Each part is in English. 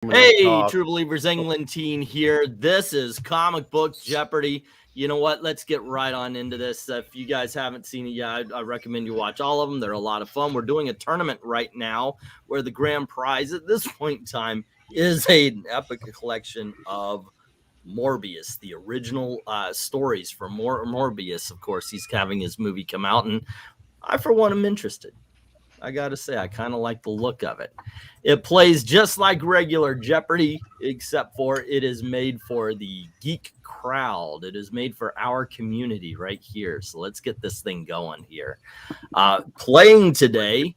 Hey, True Believers, England Teen here. This is Comic Book Jeopardy. You know what? Let's get right on into this. If you guys haven't seen it yet, I recommend you watch all of them. They're a lot of fun. We're doing a tournament right now where the grand prize at this point in time is an epic collection of Morbius, the original stories for Morbius. Of course, he's having his movie come out, and I, for one, am interested. I gotta say, I kind of like the look of it. It plays just like regular Jeopardy, except for it is made for the geek crowd. It is made for our community right here. So let's get this thing going here. Playing today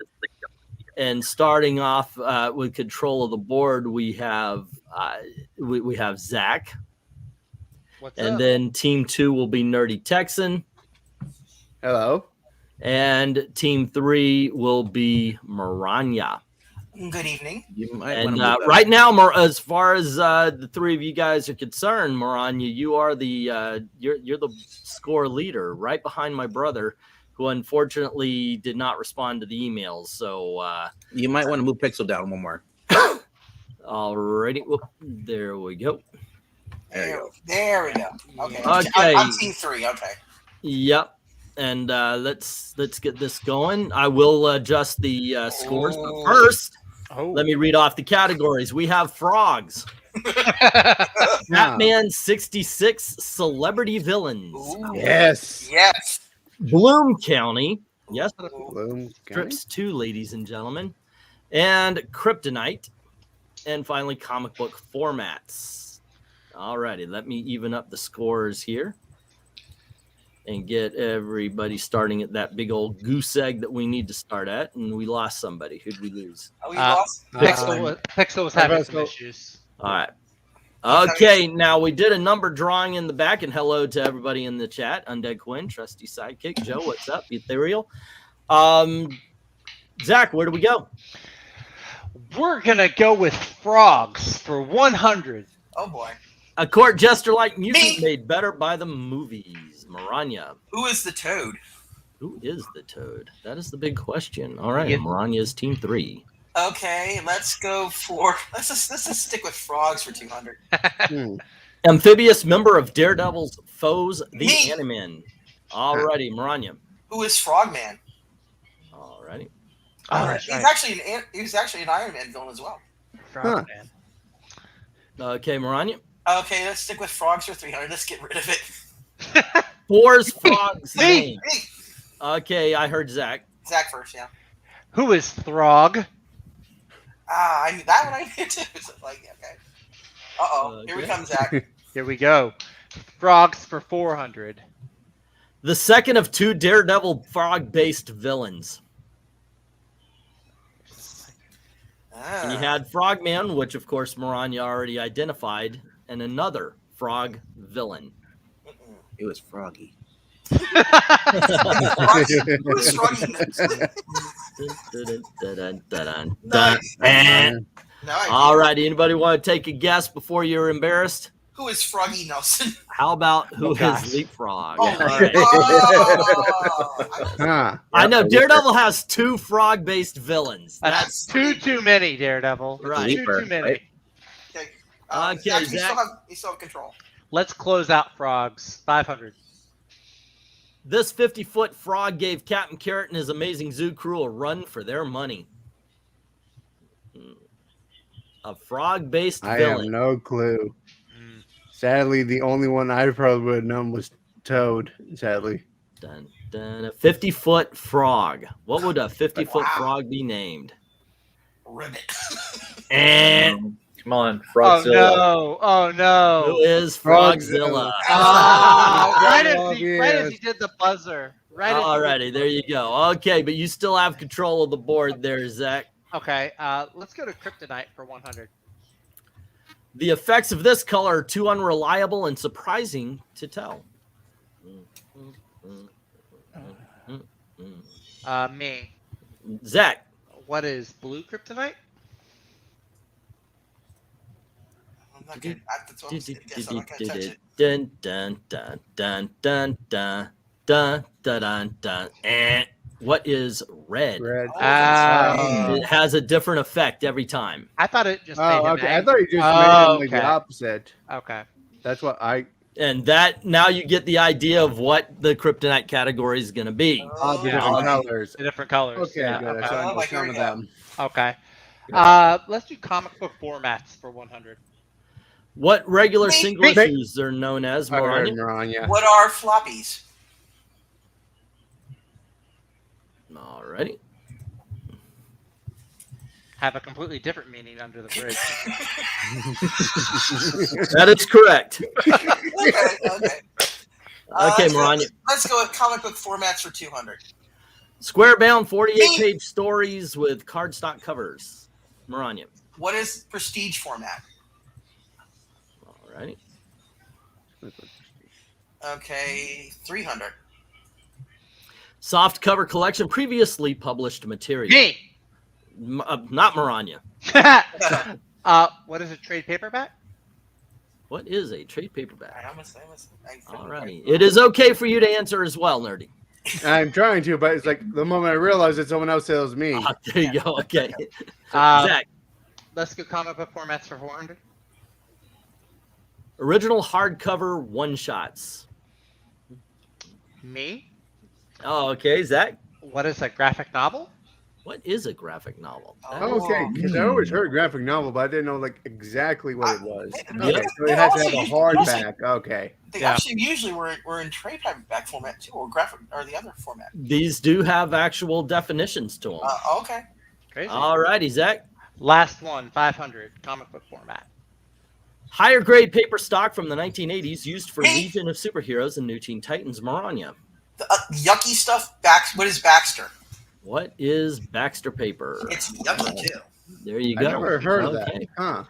and starting off with control of the board, we have Zach. What's and up? Then team 2 will be Nerdy Texan. Hello. And team 3 will be Maranya. Good evening. And right now, as far as the three of you guys are concerned, Maranya, you are the you're the score leader, right behind my brother, who unfortunately did not respond to the emails. So you might want to move Pixel down one more. Alrighty, whoop, there we go. There we go. Okay. Okay. I'm team 3. Okay. Yep. And let's get this going. I will adjust the scores, but first, let me read off the categories. We have frogs. Batman 66 celebrity villains. Ooh. Yes. Yes. Bloom County. Yes. Bloom Strips 2, ladies and gentlemen. And Kryptonite. And finally, comic book formats. Alrighty, let me even up the scores here and get everybody starting at that big old goose egg that we need to start at. And we lost somebody. Who'd we lose? Oh, we lost? Pixel was having some issues. All right. Okay, now we did a number drawing in the back, and hello to everybody in the chat. Undead Quinn, Trusty Sidekick, Joe, what's up? Ethereal. Zach, where do we go? We're going to go with frogs for 100. Oh, boy. A court jester like mutant made better by the movies. Maranya. Who is the Toad? Who is the Toad? That is the big question. All right, Maranya's team 3. Okay, let's go for... Let's just stick with frogs for 200. Amphibious member of Daredevil's Foes, the Animan. Alrighty, Maranya. Who is Frogman? Alrighty. Oh, He's actually an Iron Man villain as well. Frogman. Okay, Maranya. Okay, let's stick with frogs for 300. Let's get rid of it. Four's frogs. Me. Okay, I heard Zach. Zach first, yeah. Who is Throg? I knew that one. I knew too. So, okay. Here we come, Zach. Here we go. Frogs for 400. The second of 2 Daredevil Frog-based villains. And you had Frogman, which of course Maranya already identified, and another frog villain. It was Froggy. All right, anybody want to take a guess before you're embarrassed? Who is Froggy Nelson? How about who is Leapfrog? Oh, right. I know Daredevil has 2 frog-based villains. That's too many, Daredevil. Right. Too many. Right? Okay, Zach, you still have control. Let's close out frogs. 500. This 50-foot frog gave Captain Carrot and his amazing zoo crew a run for their money. A frog-based villain. I have no clue. Sadly, the only one I probably would have known was Toad, sadly. A 50-foot frog. What would a 50-foot frog be named? Ribbit. And come on, Frogzilla. Oh no. Who is Frogzilla? Right as he did the buzzer. Alrighty, there you go. Okay, but you still have control of the board there, Zach. Okay, let's go to Kryptonite for 100. The effects of this color are too unreliable and surprising to tell. Me. Zach. What is blue Kryptonite? I'm not gonna touch it. Dun dun dun dun dun dun dun dun dun. What is red. Red. It has a different effect every time. I thought it just made Oh, him okay. I angry. thought you just made him like the opposite. Okay. That's what I. And that now you get the idea of what the kryptonite category is going to be. The Yeah. different colors. The different colors. Okay, yeah. good. Okay. So I know like, some here of we go. them. Okay. Let's do comic book formats for 100. What regular Me. single Me. issues are known as, I heard Maranya? Maranya. What are floppies? Alrighty. Have a completely different meaning under the bridge. That is correct. Okay. Okay, Maranya. Let's go with comic book formats for 200. Square bound 48-page stories with cardstock covers. Maranya. What is prestige format? Alrighty. Okay, 300. Soft cover collection, previously published material. Me. Not Maranya. What is a trade paperback? What is a trade paperback? I Alrighty. It is okay for you to answer as well, Nerdy. I'm trying to, but it's like the moment I realize that someone else tells me. There you go. Okay. Uh, Zach. Let's go comic book formats for 400. Original hardcover one-shots. Me. Oh, okay. Zach. What is a graphic novel? What is a graphic novel? Okay, because I always heard graphic novel, but I didn't know like exactly what it was. Yeah. Okay, so it has to have a hardback. Okay. They Yeah. actually usually were in trade paperback format too, or graphic, or the other format. These do have actual definitions to them. Okay. Crazy. Alrighty, Zach. Last one, 500, comic book format. Higher grade paper stock from the 1980s used for Hey. Legion of Superheroes and New Teen Titans. Maranya. The yucky stuff. What is Baxter? What is Baxter paper? It's yucky too. There you I go. never heard of Okay. that. Huh.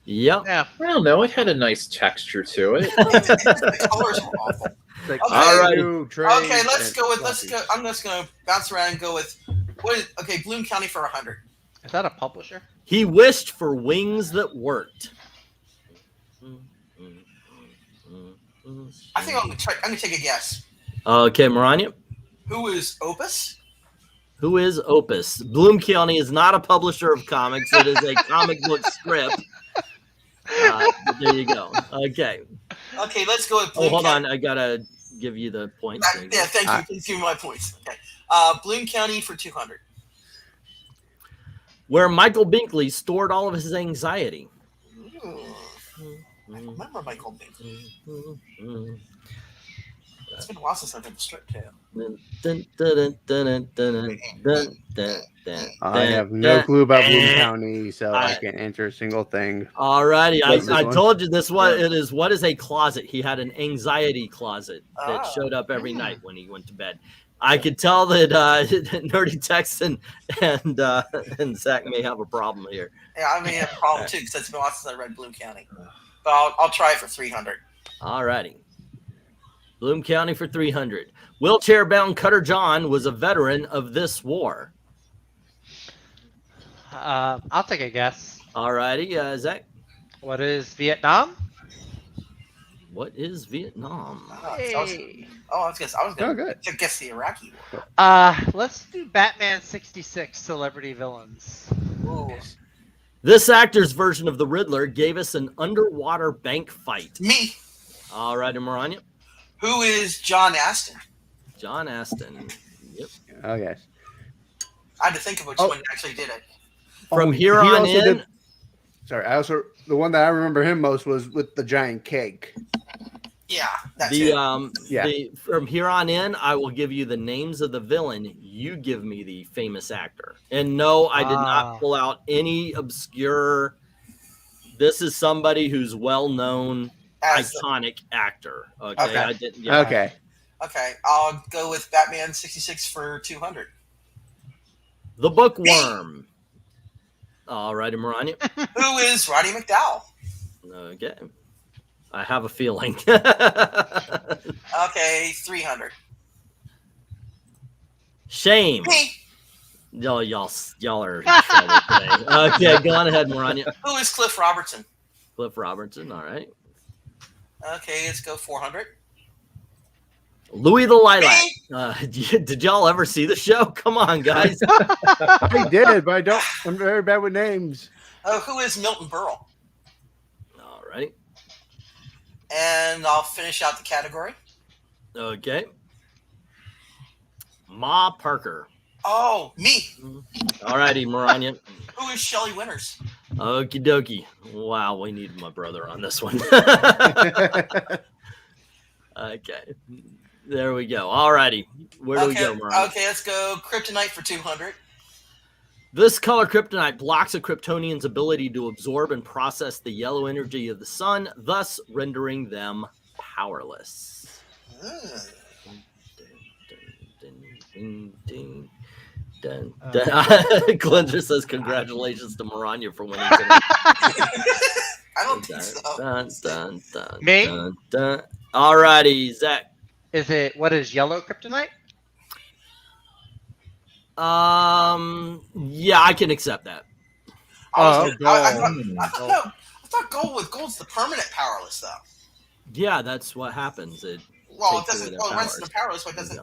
Yep. Yeah. I don't know. It had a nice texture to it. The colors were awful. It's like Okay. Alright. Okay, let's go. I'm just gonna bounce around and go with Bloom County for 100. Is that a publisher? He wished for wings that worked. I think I'm gonna take a guess. Okay, Maranya. Who is Opus? Who is Opus? Bloom County is not a publisher of comics. It is a comic book script. But there you go. Okay. Okay, let's go with Oh, Bloom hold County. on. I gotta give you the points. There you go. Yeah, thank you. Please give me my points. Okay. Bloom County for 200. Where Michael Binkley stored all of his anxiety. Ooh. I remember Michael Binkley. It's been a while since I've been strip tail. I have no clue about Bloom County, so I can't answer a single thing. Alrighty, What's this I one? told you this one. It is. What is a closet? He had an anxiety closet that Ah. showed up every night when he went to bed. I could tell that Nerdy Tex and Zach may have a problem here. Yeah, I may have a problem too because it's been a while since I read Bloom County. But I'll try it for 300. Alrighty. Bloom County for 300. Wheelchair-bound Cutter John was a veteran of this war. I'll take a guess. Alrighty, Zach. What is Vietnam? What is Vietnam? Hey. I was gonna good. guess the Iraqi war. Let's do Batman 66 celebrity villains. Ooh. This actor's version of the Riddler gave us an underwater bank fight. Me. Alrighty, Maranya. Who is John Aston? John Aston. Yep. Oh, yes. I had to think of which one actually did it. From here he on also in, did- Sorry, the one that I remember him most was with the giant cake. Yeah, that's it. from here on in, I will give you the names of the villain. You give me the famous actor. And no, I did not pull out any obscure. This is somebody who's well-known, iconic actor. Okay, Okay. I didn't. Yeah. Okay. Okay, I'll go with Batman 66 for 200. The Bookworm. All righty, Maranya. Who is Roddy McDowell? Okay. I have a feeling. Okay, 300. Shame. Me. Y'all are in trouble today. Okay, go on ahead, Maranya. Who is Cliff Robertson? Cliff Robertson. All right. Okay, let's go 400. Louie the Lilac. Did y'all ever see the show? Come on, guys. I did, but I don't. I'm very bad with names. Oh, who is Milton Berle? All right. And I'll finish out the category. Okay. Ma Parker. Oh, me. All righty, Maranya. Who is Shelley Winters? Okie dokie. Wow, we need my brother on this one. Okay. There we go. All righty. Where do we go, Maranya? Okay, let's go Kryptonite for 200. This color kryptonite blocks a Kryptonian's ability to absorb and process the yellow energy of the sun, thus rendering them powerless. Glenda says congratulations to Maranya for winning today. I don't think so. Me? All righty, Zach. What is yellow kryptonite? Yeah, I can accept that. I thought gold's the permanent powerless though. Yeah, that's what happens. It rents the powerless, but doesn't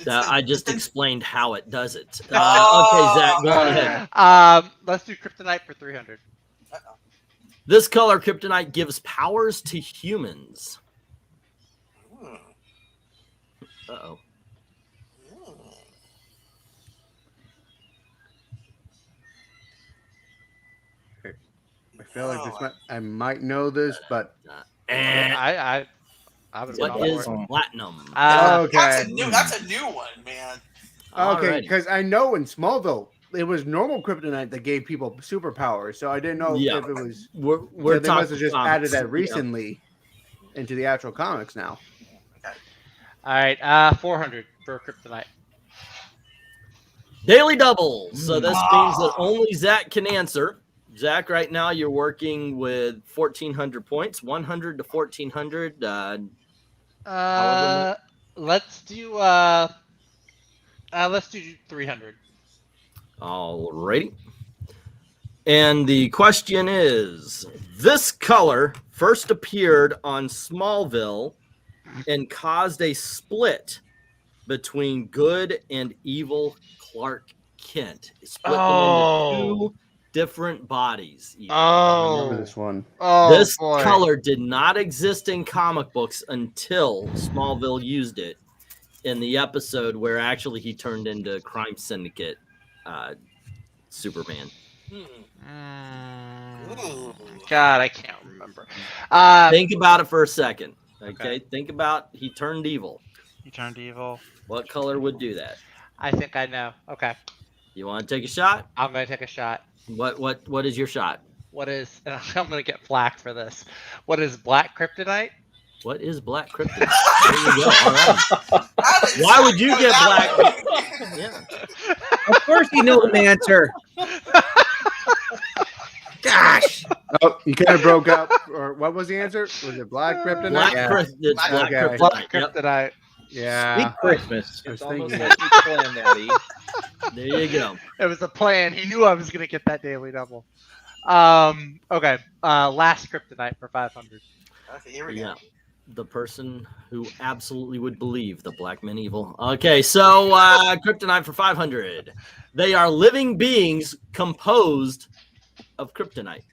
I just explained how it does it. Okay, Zach, go ahead. Let's do kryptonite for 300. This color kryptonite gives powers to humans. Uh-oh. I feel like I might know this, but I what is platinum? okay. That's a new one, man. Okay, because I know in Smallville it was normal kryptonite that gave people superpowers, so I didn't know if it was. We're they must have just added that recently into the actual comics now. Okay. All right, 400 for kryptonite. Daily doubles. So this means that only Zach can answer. Zach, right now you're working with 1,400 points, 100 to 1,400. Let's do 300. Alrighty. And the question is, this color first appeared on Smallville and caused a split between good and evil Clark Kent. It split them into two different bodies. I remember this one. This color did not exist in comic books until Smallville used it in the episode where actually he turned into Crime Syndicate Superman. God, I can't remember. Think about it for a second. Okay? Think about he turned evil. He turned evil. What color would do that? I think I know. Okay. You want to take a shot? I'm going to take a shot. What is your shot? What is, and I'm going to get flack for this. What is black kryptonite? What is black kryptonite? There you go. All right. Why would you get black? Yeah. Of course you know the answer. Gosh. Oh, you kind of broke up. Or what was the answer? Was it black kryptonite? Black Black kryptonite. kryptonite. Yeah. Sweet Christmas. I was It's almost thinking. like you planned that, E. There you go. It was a plan. He knew I was going to get that daily double. Okay. Last kryptonite for 500. Okay, here we go. Yeah. The person who absolutely would believe the black men evil. Okay, so kryptonite for 500. They are living beings composed of kryptonite.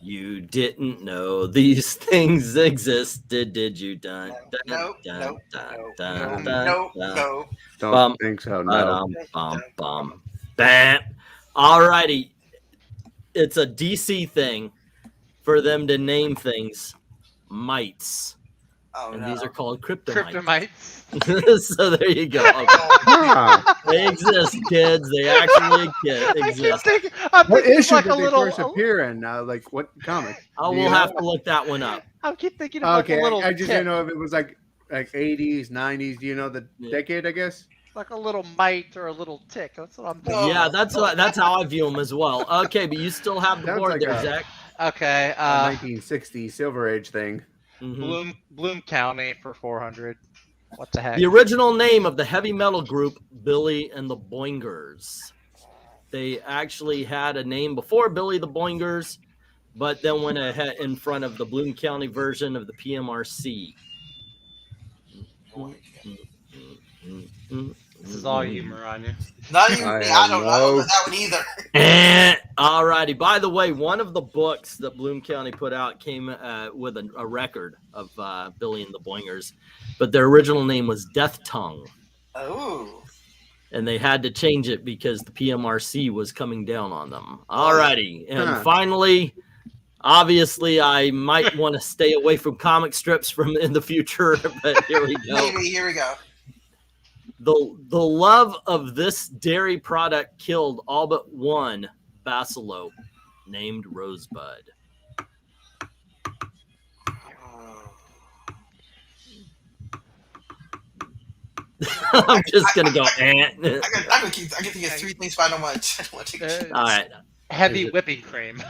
You didn't know these things existed, did you? No. Don't think so. No. Bam. All righty. It's a DC thing for them to name things mites. Oh, And no. these are called kryptonites. Kryptonite. So there you go. Okay. They exist, kids. They actually exist. What issue like did a they little. first appear in? Like what comic? Oh, Do you we'll know? have to look that one up. I keep thinking of Okay, like a little. I just tick, didn't know if it was like 80s, 90s. Do you know the decade? I guess. like a little mite or a little tick. That's what I'm thinking. Yeah, that's how I view them as well. Okay, but you still have the Sounds board like there, a- Zach. Okay. 1960s Silver Age thing. Mhm. Bloom County for 400. What the heck? The original name of the heavy metal group, Billy and the Boingers. They actually had a name before Billy the Boingers, but then went ahead in front of the Bloom County version of the PMRC. This is all you, Maranya. Not even I me. have I don't know no- that one either. Alrighty. By the way, one of the books that Bloom County put out came with a record of Billy and the Boingers, but their original name was Death Tongue, Oh. and they had to change it because the PMRC was coming down on them. Alrighty, and finally, obviously, I might want to stay away from comic strips from in the future, but here we go. Maybe, here we go. The love of this dairy product killed all but one basilope named Rosebud. I'm just gonna go. I can think of three things, but I don't want to. All right, Heavy whipping cream.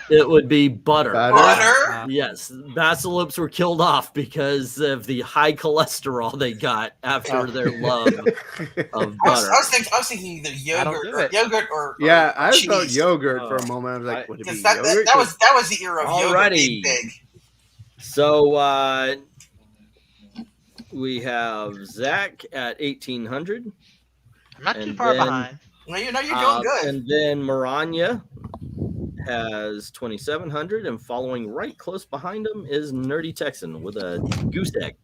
it would be butter. Butter? Yes, basilopes were killed off because of the high cholesterol they got after their love of butter. I was thinking either yogurt or Yeah, I cheese. thought yogurt for a moment. I was like, would it be That yogurt? was the era of yogurt Alrighty. being big. So we have Zach at 1800. I'm not too And far then- behind. No, you're doing good. And then Maranya has 2700, and following right close behind him is Nerdy Texan with a goose egg.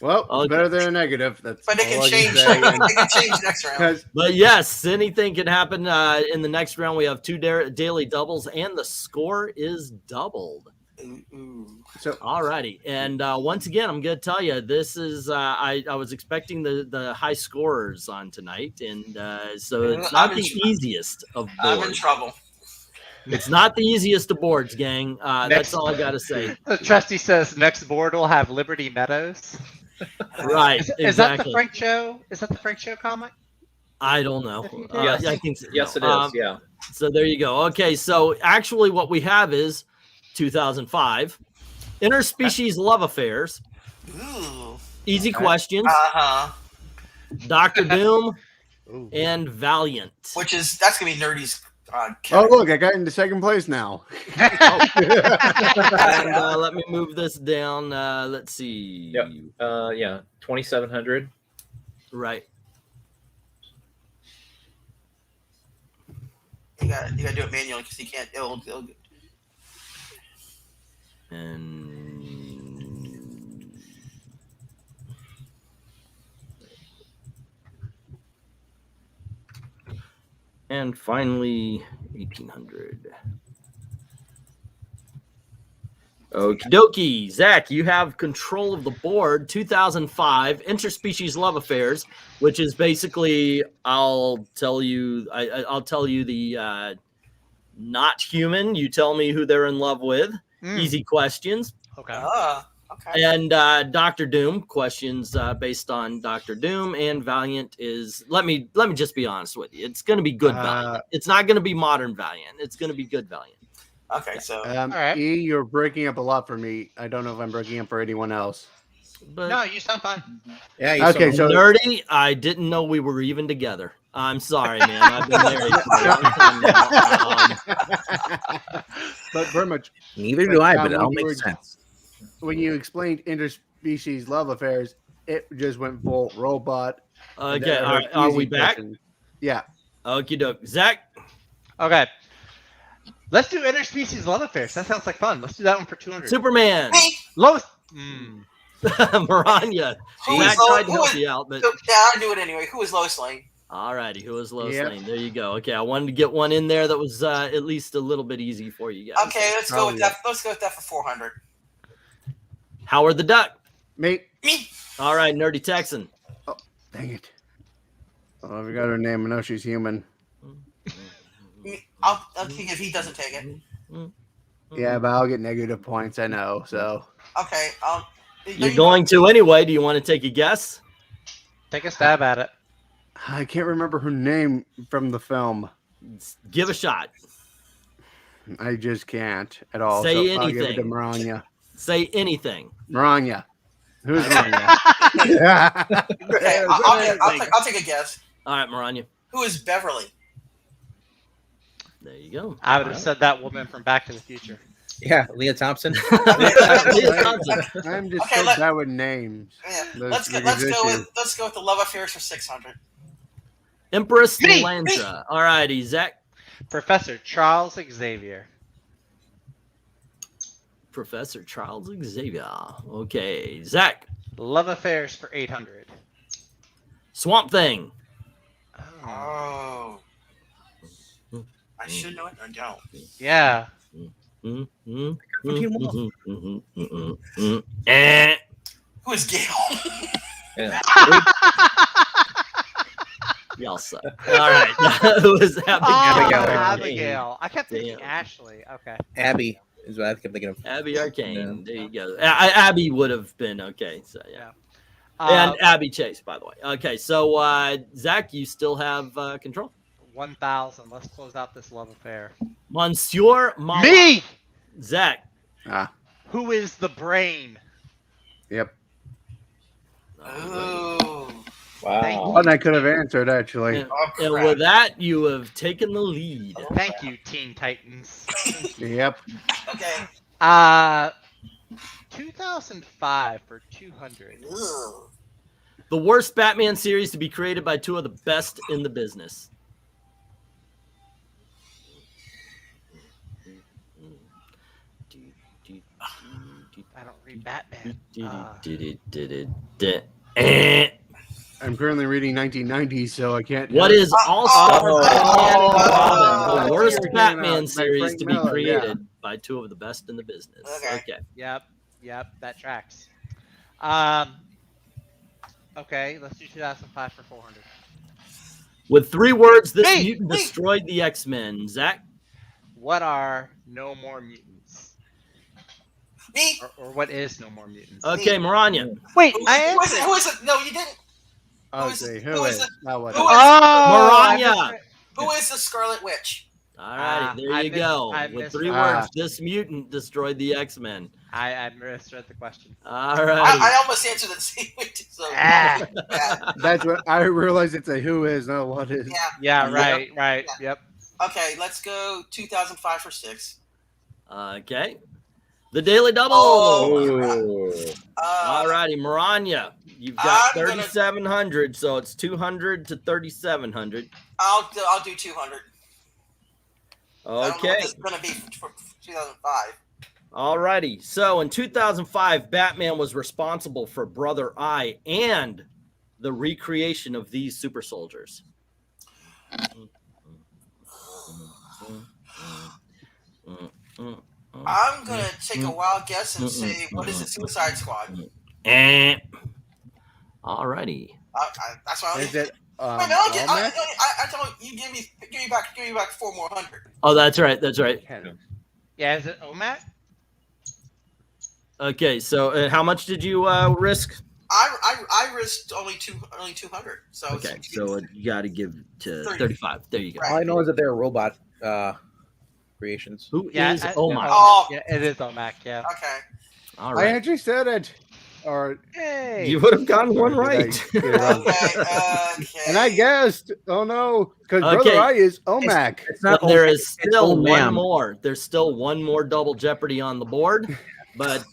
Well, Okay. better than a negative. That's But they all can I change. say. They can change next round. 'Cause But yes, anything can happen in the next round. We have two daily doubles, and the score is doubled. Ooh. so Alrighty, and once again, I'm going to tell you, this is I was expecting the high scorers on tonight, and so it's not the easiest of I'm in boards. trouble. It's not the easiest of boards, gang. That's all I got to say. Trusty says next board will have Liberty Meadows. Right, Is that the exactly. Frank Show? Is that the Frank Show comic? I don't know. Yes. I think so. Yes, it is. Yeah. So there you go. Okay, so actually what we have is 2005 interspecies love affairs, Ooh. easy questions, Dr. Doom, Ooh. and Valiant. That's gonna be Nerdy's. Oh, look, I got into second place now. And let me move this down. Let's see. Yep. Yeah. 2700. Right. You gotta do it manually because you can't. It'll And finally, 1800. Okie dokie. Zach, you have control of the board. 2005 interspecies love affairs, which is basically, I'll tell you the not human. You tell me who they're in love with. Easy questions. Okay. okay. And Dr. Doom questions based on Dr. Doom, and Valiant is let me just be honest with you. It's going to be good Valiant. It's not going to be modern Valiant. It's going to be good Valiant. Okay, so All right. E, you're breaking up a lot for me. I don't know if I'm breaking up for anyone else. But No, you sound fine. Yeah. Okay, so Nerdy, I didn't know we were even together. I'm sorry, man. I've been married for a long time now. but very much Neither do I, but it all when you makes were- sense. when you explained interspecies love affairs, it just went full robot. Okay, all right, are Easy we back? question. Yeah. Okie doke. Zach, Okay. Let's do interspecies love affairs. That sounds like fun. Let's do that one for 200. Superman, hey, Lois. Maranya. who Zach is Lois? tried to help you out, but Yeah, I'll do it anyway. Who is Lois Lane? all righty. Who is Lois Yep. Lane? There you go. Okay, I wanted to get one in there that was at least a little bit easy for you guys. Okay, let's go with yeah. that. Let's go with that for 400. Howard the Duck. Me. Me. All right, Nerdy Texan. Dang it. Oh, I forgot her name. I know she's human. I'll think if he doesn't take it. Yeah, but I'll get negative points. I know. So Okay. You're going to anyway. Do you want to take a guess? Take a stab at it. I can't remember her name from the film. Give a shot. I just can't at all. Say so I'll give it to anything. Maranya. Say anything. Maranya. Who's Maranya? Okay, I'll take a guess. All right, Maranya. Who is Beverly? There you go. I would have said that woman from Back to the Future. Yeah, Leah Thompson. Leah Thompson. I'm just Okay, so let- bad with names. Yeah. That's Let's the go issue. with the love affairs for 600. Empress Me! Lilandra. All righty, Zach. Professor Charles Xavier. Professor Charles Xavier. Okay, Zach. Love affairs for 800. Swamp Thing. Oh. I should know it. I don't. Yeah. Eh. Who is Gale? Yeah. Y'all suck. All right, it was Abigail. Abigail. Abigail. I kept thinking Damn. Ashley. Okay. Abby is what I kept thinking of. Abby Arcane. Yeah. There you go. Abby would have been okay. So yeah. Yeah. And Abby Chase, by the way. Okay, so Zach, you still have control. 1,000. Let's close out this love affair. Monsieur Mala. Me! Zach. Who is the brain? Yep. Oh. Wow. One I could have answered actually. And, Oh, and crap. with that, you have taken the lead. Thank you, Teen Titans. Yep. Okay. 2005 for 200. Ugh. The worst Batman series to be created by two of the best in the business. I don't read Batman. I'm currently reading 1990s, so I can't. What is All-Star Oh, Batman and oh, Robin, that's the worst what you're getting Batman at, series Frank to be Miller, created by two of the best in the business? Okay. Okay. Yep, that tracks. Okay, let's do 2005 for 400. With 3 words, this Hey, mutant hey. destroyed the X-Men. Zach? What are No More Mutants? Me? Or what is No More Mutants? Okay, Maranya. Wait, Who I is it? answered. Who is it? No, you didn't. I'll who is say it? who Who is is it? not what. Who is- Oh, Maranya. Who is the Scarlet Witch? All righty, there you go. I With missed 3 that. words, this mutant destroyed the X-Men. I misread the question. All righty. I almost answered the same way. So, Ah. yeah. That's what I realized. It's a who is, not what is. Yeah. Yeah, Yep. right. Yeah. Yep. Okay, let's go 2005 for 6. Okay. The Daily Double. Oh. All righty, Maranya. You've got I'm gonna- 3,700, so it's 200 to 3,700. I'll do 200. I don't know what Okay. this is gonna be for 2005. All righty. So in 2005, Batman was responsible for Brother Eye and the recreation of these super soldiers. I'm gonna take a wild guess and say, what is it? Suicide Squad. All righty. That's what I'm. Is it? Wait, no, I Olmec? told you give me back 4 more hundred. Oh, that's right. That's right. Yeah, is it OMAC? Okay. So how much did you risk? I risked only 200. So Okay. So you got to give to 30. 35. There you go. Right. All I know is that they're robot creations. Who Yeah, is Omar? Oh. Yeah, it is OMAC. Yeah. Okay. All I right. actually said it. Or Hey. You would have gotten one Did I right. get it wrong? Okay. And I guessed. Oh no, because Okay. Brother Eye is Omac. It's But not. there Olmec, is it's still Old one Ma'am. more. There's still one more double Jeopardy on the board. But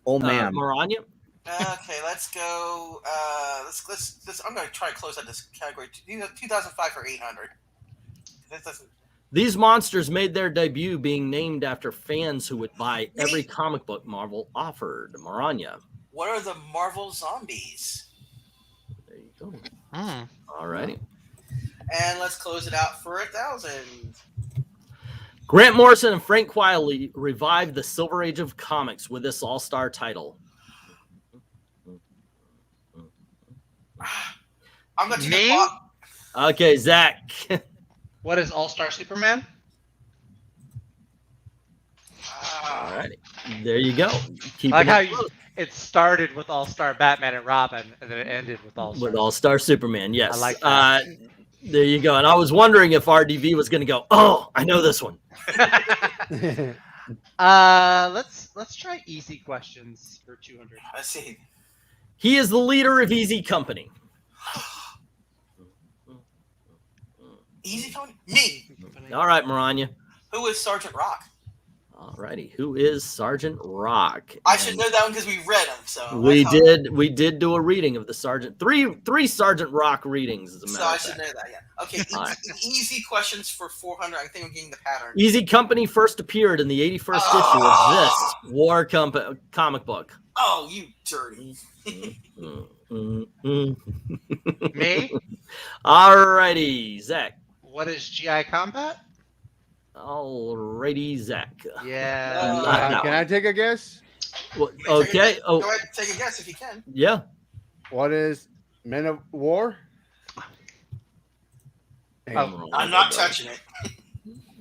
Old ma'am. Maranya? Okay, let's go. Let's. I'm gonna try to close out this category. 2005 for 800. This doesn't. These monsters made their debut being named after fans who would buy every comic book Marvel offered. Maranya. What are the Marvel zombies? There you go. Hmm. All righty. And let's close it out for 1,000. Grant Morrison and Frank Wiley revived the Silver Age of comics with this all-star title. I'm gonna take Me? a clock. Okay, Zach. What is All Star Superman? All righty. There you go. Keep I like it how close. it started with All Star Batman and Robin, and then it ended with All Star. With All-Star Superman, yes. I like that. There you go. And I was wondering if RDV was going to go, oh, I know this one. Let's try easy questions for 200. Let's see. He is the leader of Easy Company. Easy Tony? Me. All right, Maranya. Who is Sergeant Rock? All Righty. Who is Sergeant Rock? I should know that one because we read them. So We did do a reading of the Sergeant. Three Sergeant Rock readings, as a matter So I of should fact. know that. Yeah. Okay. All right. Easy questions for 400. I think I'm getting the pattern. Easy Company first appeared in the 81st issue of this War comic book. Oh, you dirty. Me? Alrighty, Zach. What is GI Combat? Alrighty, Zach. Yeah. No. Can I take a guess? Well, okay. Go ahead and take a guess if you can. Yeah. What is Men of War? Oh, I'm not touching it.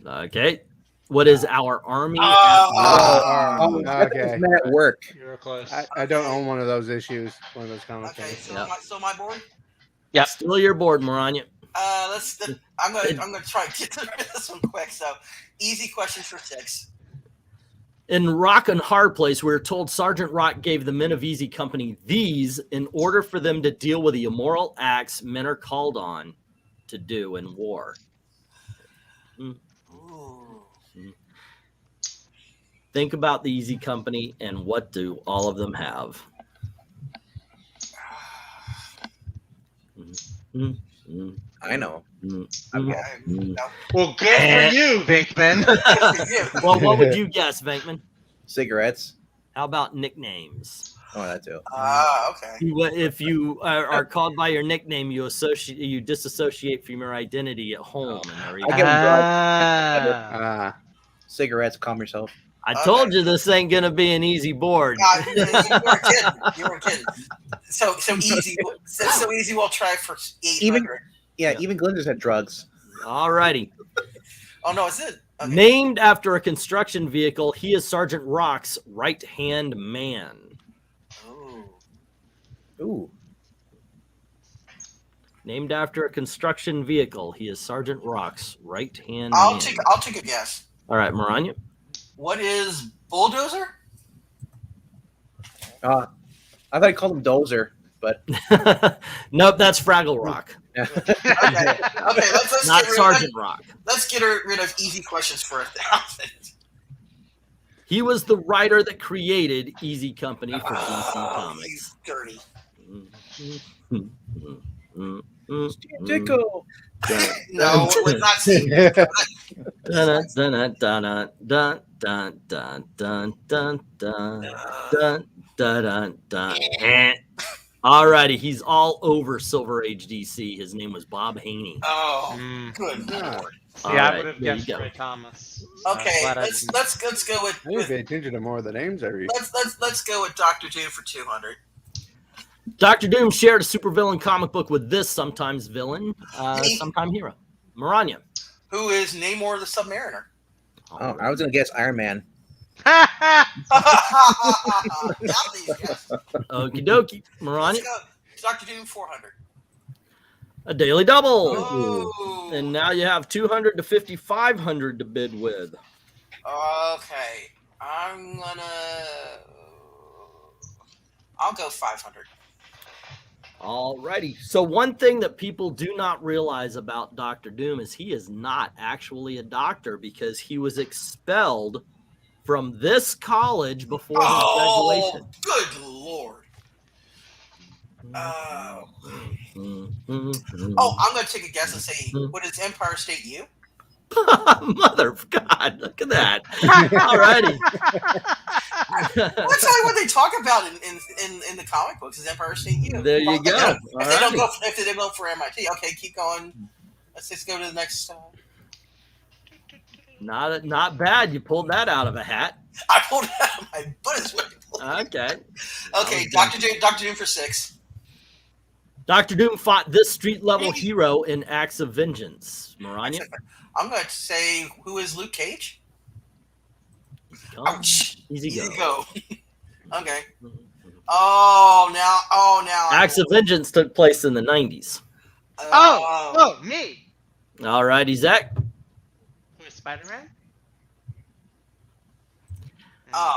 Okay. What is Our Army? Okay. Men at Work. You were close. I don't own one of those issues, one of those comic Okay, books. so my board. Still your board, Maranya. I'm gonna try to get through this one quick. So, easy questions for 6. In Rock and Hard Place, we were told Sergeant Rock gave the men of Easy Company these in order for them to deal with the immoral acts men are called on to do in war. Ooh. Think about the Easy Company and what do all of them have? I know. Okay. Well, good for you, VENKMAN. Well, what would you guess, Venkman? Cigarettes. How about nicknames? Oh, that too. Okay. If you are called by your nickname, you disassociate from your identity at home. And everything. I get Ah. Cigarettes. Calm yourself. I told you this ain't gonna be an easy board. You weren't kidding. You weren't kidding. So easy. So easy. We'll try for 800. Even Glinda's had drugs. Alrighty. Oh no, is it? Okay. Named after a construction vehicle, he is Sergeant Rock's right-hand man. Ooh. Named after a construction vehicle, he is Sergeant Rock's right-hand I'll man. take a guess. All right, Maranya. What is bulldozer? I thought I called him Dozer, but Nope, that's Fraggle Rock, Okay. Let's not get rid Sergeant Rock. Let's get rid of easy questions for 1,000. He was the writer that created Easy Company for DC Comics. He's dirty. Tickle. No, we're not seeing it. Dun dun dun dun dun dun dun dun dun dun dun. Alrighty, he's all over Silver Age DC. His name was Bob Haney. Oh, Mm. good lord. All Yeah, I right, would have there you guessed go. Ray Thomas. Okay, Glad I let's didn't. go with I need to pay attention to more of the names I read. let's go with Dr. Doom for 200. Dr. Doom shared a supervillain comic book with this sometimes villain, sometime hero. Maranya. Who is Namor the Submariner? Oh, I was gonna guess Iron Man. Now these guys. Okie dokie. Let's Maranya. go. Dr. Doom 400. A daily double. Oh. And now you have 200 to 5,500 to bid with. Okay, I'll go 500. Alrighty. So one thing that people do not realize about Dr. Doom is he is not actually a doctor because he was expelled from this college before his graduation. Good lord. Mm-hmm. Oh, I'm going to take a guess and say, what is Empire State U? Mother of God, look at that. Alrighty. That's only what they talk about in the comic books is Empire State U. There you go. If they don't go for MIT, okay, keep going. Let's just go to the next. Not bad. You pulled that out of a hat. I pulled it out of my butt. Okay. Okay, Dr. Doom for 6. Dr. Doom fought this street level hero in Acts of Vengeance. Maranya. I'm going to say, who is Luke Cage? Ouch. Easy go. go. Okay. Oh, now. Acts of Vengeance took place in the 90s. Me. Alrighty, Zach. Who is Spider-Man?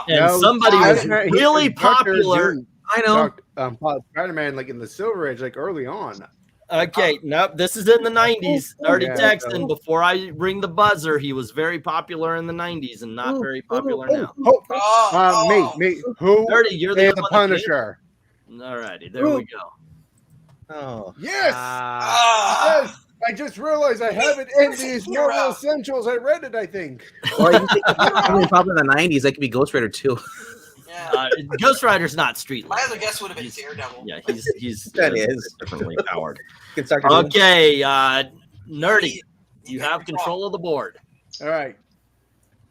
And No, somebody was Spider-Man- really Dr. popular. Doom I know. Spider-Man, like in the Silver Age, like early on. Okay, nope. This is in the 90s. Nerdy Yeah, Texan, so- before I ring the buzzer, he was very popular in the 90s and not very popular now. Me. Who Nerdy, you're the is one the that Punisher? All righty, there we go. Oh. Yes. Ah. Yes. I just realized I have it in these Marvel Essentials. I read it, I think. Or you think probably in the 90s, that could be Ghost Rider too. Yeah. Ghost Rider's not street My level. other guess would have been Daredevil. Yeah, he's That is. differently powered. You can start doing- Okay, Nerdy, you have control of the board. All right.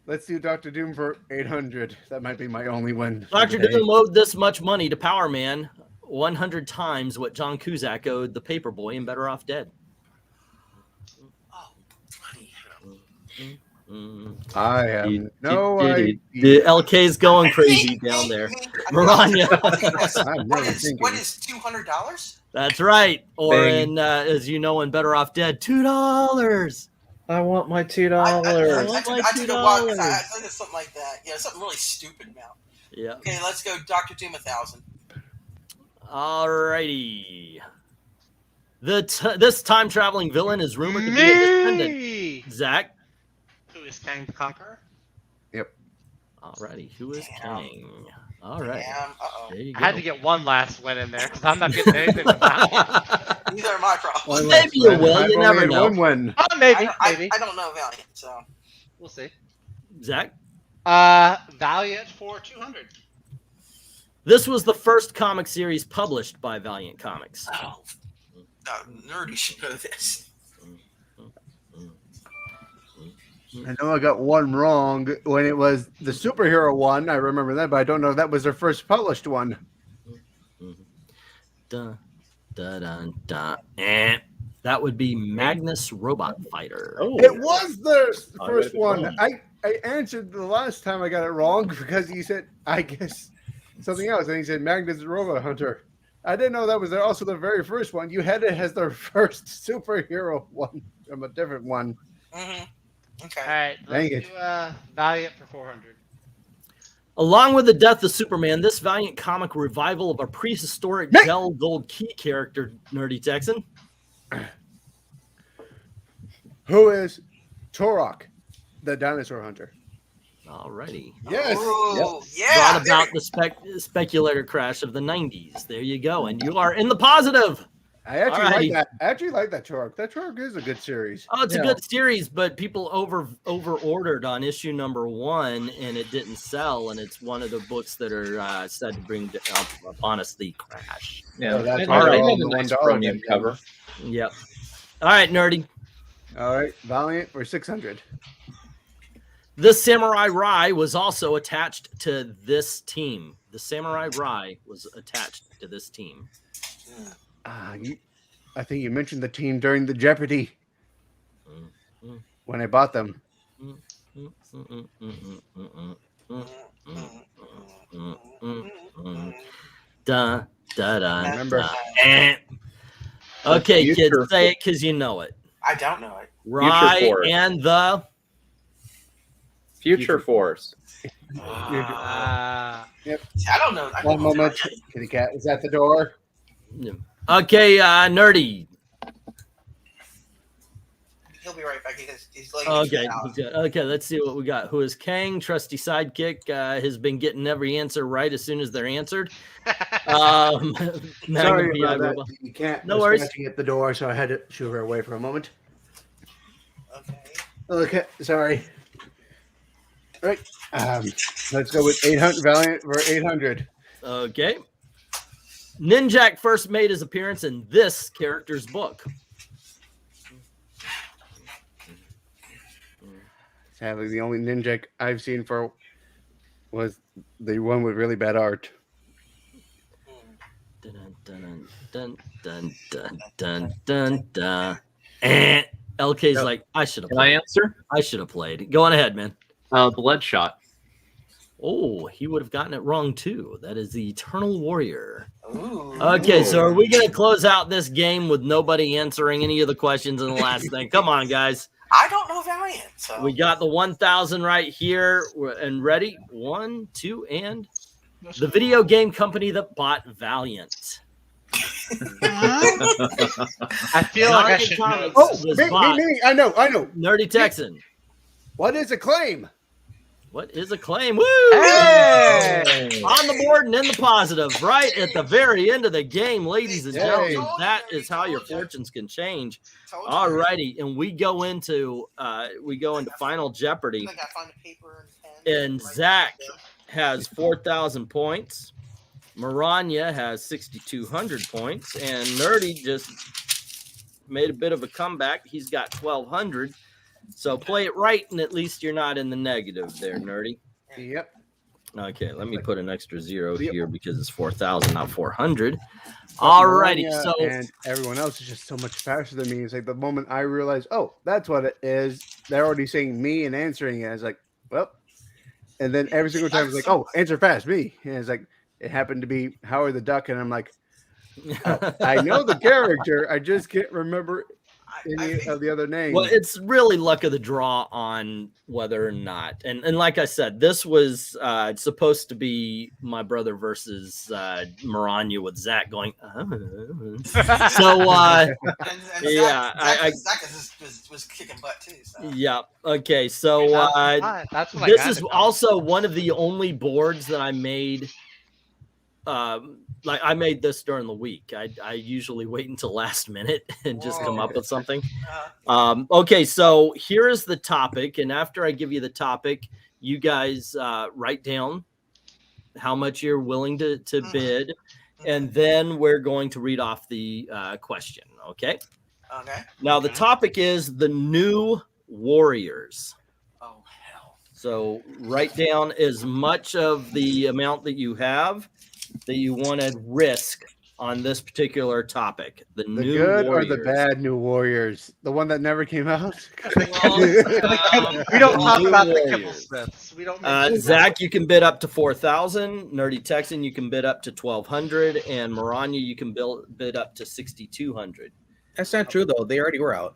Let's do Dr. Doom for 800. That might be my only win. for Dr. the day. Doom owed this much money to Power Man, 100 times what John Cusack owed the Paperboy in Better Off Dead. Oh, bloody hell. I have no The idea. LK's going crazy down there. Maranya. I'm What really is thinking. $200? That's right. Or Bang. in, as you know, in Better Off Dead, $2. I want my I $2. want my took a walk. $2. I think it's something like that. Yeah, something really stupid now. Yeah. Okay, let's go Dr. Doom 1000. All righty. This time traveling villain is rumored to be a descendant. Me. Zach. Who is Kang the Conqueror? Alrighty, who is Damn. King? All right. Damn, There you I go. had to get one last win in there because I'm not getting anything with that. Neither are my problems. Maybe you will. I've You only never had know. one win. Oh, maybe, maybe. I don't know Valiant, so. We'll see. Zach. Valiant for 200. This was the first comic series published by Valiant Comics. Oh, Nerdy should know this. I know I got one wrong when it was the superhero one. I remember that, but I don't know if that was their first published one. Dun, dun, dun, dun. That would be Magnus Robot Fighter. Oh, It was their I first read it one. wrong. I answered the last time I got it wrong because he said, I guess, something else. And he said Magnus Robot Hunter. I didn't know that was also the very first one. You had it as their first superhero one from a different one. Mm-hmm. All Okay. right, Dang let's it. do Valiant for 400. Along with the death of Superman, this Valiant comic revival of a prehistoric gel gold key character, Nerdy Texan. Who is Turok, the dinosaur hunter? Alrighty. Yes. Ooh, yeah. Brought about the speculator crash of the 90s. There you go. And you are in the positive. I actually Alrighty. like that. I actually like that Turok. That Turok is a good series. Oh, it's a Yeah. good series, but people over ordered on issue number 1 and it didn't sell. And it's one of the books that are said to bring upon us the crash. Yeah, Oh, that's and all they right. have a The nice $1 premium game. cover. Yep. All right, Nerdy. All right, Valiant for 600. This Samurai Rai was also attached to this team. The Samurai Rai was attached to this team. I think you mentioned the team during the Jeopardy when I bought them. Da, da, da, Remember. da. Okay, Future kids, say it because you know it. I don't know it. Rai Force. and the Future Force. I don't know. I One don't know moment. it. Kitty cat is at the door. Okay, Nerdy. He'll be right back. He's like. Okay, okay. Let's see what we got. Who is Kang? Trusty sidekick has been getting every answer right as soon as they're answered. Sorry Magnum PI about that. robot. You can't. No was worries. scratching at the door, so I had to shoo her away for a moment. Okay. Okay, sorry. All right. Let's go with 800 Valiant for 800. Okay. Ninjak first made his appearance in this character's book. Sadly, the only ninja I've seen for was the one with really bad art. Dun, dun, dun, dun, dun, dun, dun, dun. LK's Yep. like, I should have Can I played. answer? I should have played. Go on ahead, man. Bloodshot. Oh, he would have gotten it wrong too. That is the Eternal Warrior. Ooh. Okay, so are we going to close out this game with nobody answering any of the questions in the last thing? Come on, guys. I don't know Valiant. So. We got the 1,000 right here. And ready? 1, 2, and the video game company that bought Valiant. I feel like I should know. Comics Oh, was me, bought. I know. Nerdy Texan. What is a claim? What is a claim? Woo! Hey! On the board and in the positive, right at the very end of the game, ladies and Yay. gentlemen. That is how your fortunes can change. Told you. All righty, and we go into Final Jeopardy, I gotta find a paper and pen. and Write Zach it down. has 4,000 points. Maranya has 6,200 points, and Nerdy just made a bit of a comeback. He's got 1,200. So play it right, and at least you're not in the negative there, Nerdy. Yep. Okay, let me put an extra 0 here because it's 4,000, not 400. All righty, Melania so and everyone else is just so much faster than me. It's like the moment I realize, oh, that's what it is. They're already saying me and answering it. I was like, well, and then every single time it's like, oh, answer fast, me. And it's like it happened to be Howard the Duck, and I'm like, oh, I know the character, I just can't remember any think- of the other names. well, it's really luck of the draw on whether or not. And like I said, this was supposed to be my brother versus Maranya with Zach going. So and yeah, Zach was kicking butt too. So. yeah. Okay, so That's what I this got is to know. also one of the only boards that I made. Like I made this during the week. I usually wait until last minute and just come up with something. Okay, so here is the topic, and after I give you the topic, you guys write down how much you're willing to bid, and then we're going to read off the question. Okay. Okay. Now the topic is the new Warriors. Oh hell. So write down as much of the amount that you have that you want to risk on this particular topic. The the new good Warriors. or the bad new Warriors? The one that never came out? We don't talk New about the Warriors. Kibble Smiths. We don't. mention that. Zach, you can bid up to 4,000. Nerdy Texan, you can bid up to 1,200, and Maranya, you can bid up to 6,200. That's not true though. They already were out.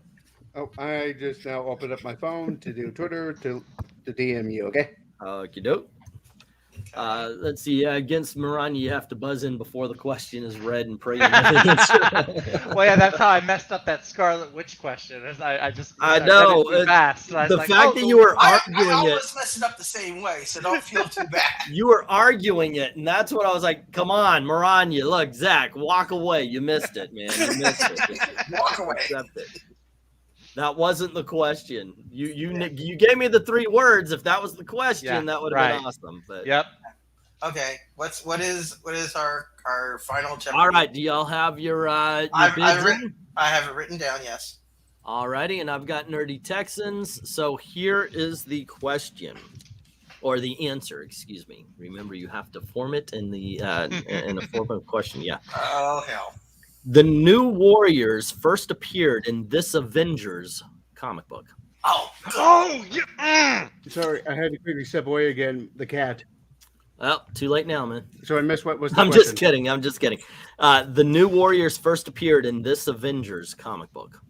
Oh, I just now opened up my phone to do Twitter to DM you, okay? Okie doke. Let's see. Against Maranya, you have to buzz in before the question is read and pray. You know the answer. Well, yeah, that's how I messed up that Scarlet Witch question. Is I read know, it too fast. And I was the like, fact oh, that you were I arguing it. always mess it up the same way, so don't feel too bad. You were arguing it, and that's what I was like, come on, Maranya, look, Zach, walk away. You missed it, man. You missed it. Walk away. Accept it. That wasn't the question. You gave me the 3 words. If that was the question, Yeah, that would have been right. awesome. But Yep. Okay. What is our final Jeopardy? all right, do y'all have your bids in? I have it written down. Yes. All righty, and I've got Nerdy Texans. So here is the question, or the answer, excuse me. Remember, you have to form it in the in a form of question. Yeah. Oh hell. The new Warriors first appeared in this Avengers comic book. Oh. Yeah. Sorry, I had to quickly step away again. The cat. Well, too late now, man. So I missed what was the I'm question. just kidding. I'm just kidding. The new Warriors first appeared in this Avengers comic book.